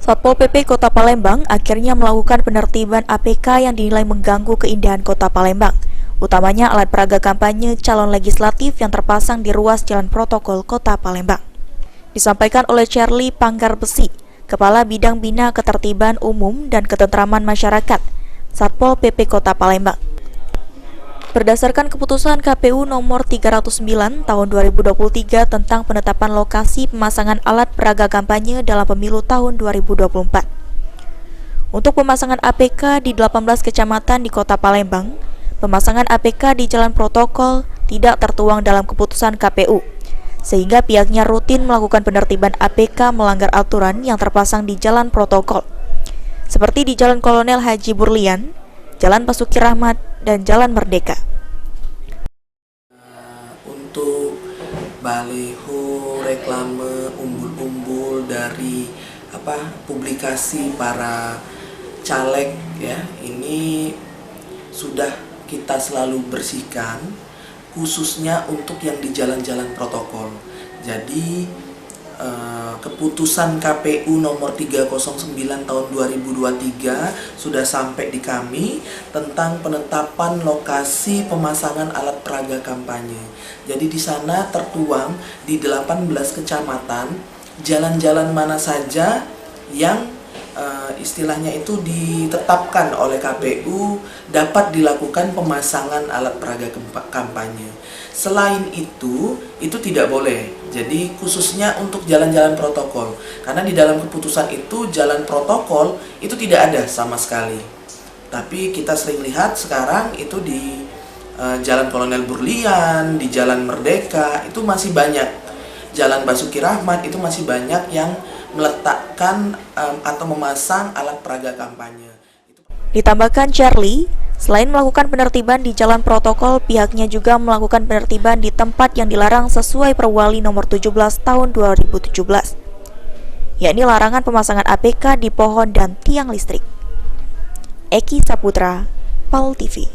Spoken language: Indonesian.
Satpol PP Kota Palembang akhirnya melakukan penertiban APK yang dinilai mengganggu keindahan Kota Palembang, utamanya alat peraga kampanye calon legislatif yang terpasang di ruas jalan protokol Kota Palembang. Disampaikan oleh Charlie Panggar Besi, Kepala Bidang Bina Ketertiban Umum dan Ketentraman Masyarakat, Satpol PP Kota Palembang. Berdasarkan keputusan KPU nomor 309 tahun 2023 tentang penetapan lokasi pemasangan alat peraga kampanye dalam pemilu tahun 2024. Untuk pemasangan APK di 18 kecamatan di Kota Palembang, pemasangan APK di jalan protokol tidak tertuang dalam keputusan KPU, sehingga pihaknya rutin melakukan penertiban APK melanggar aturan yang terpasang di jalan protokol, seperti di Jalan Kolonel Haji Burlian, Jalan Basuki Rahmat, dan Jalan Merdeka. Untuk baliho, reklame, umbul-umbul dari publikasi para caleg ya, ini sudah kita selalu bersihkan, khususnya untuk yang di jalan-jalan protokol. Jadi keputusan KPU nomor 309 tahun 2023 sudah sampai di kami tentang penetapan lokasi pemasangan alat peraga kampanye. Jadi di sana tertuang di 18 kecamatan jalan-jalan mana saja yang istilahnya itu ditetapkan oleh KPU dapat dilakukan pemasangan alat peraga kampanye. Selain itu tidak boleh. Jadi khususnya untuk jalan-jalan protokol, karena di dalam keputusan itu jalan protokol itu tidak ada sama sekali. Tapi kita sering lihat sekarang itu di Jalan Kolonel Burlian, di Jalan Merdeka itu masih banyak. Jalan Basuki Rahmat itu masih banyak yang meletakkan atau memasang alat peraga kampanye. Ditambahkan Charlie, selain melakukan penertiban di jalan protokol, pihaknya juga melakukan penertiban di tempat yang dilarang sesuai Perwali nomor 17 tahun 2017, yakni larangan pemasangan APK di pohon dan tiang listrik. Eki Saputra, PAL TV.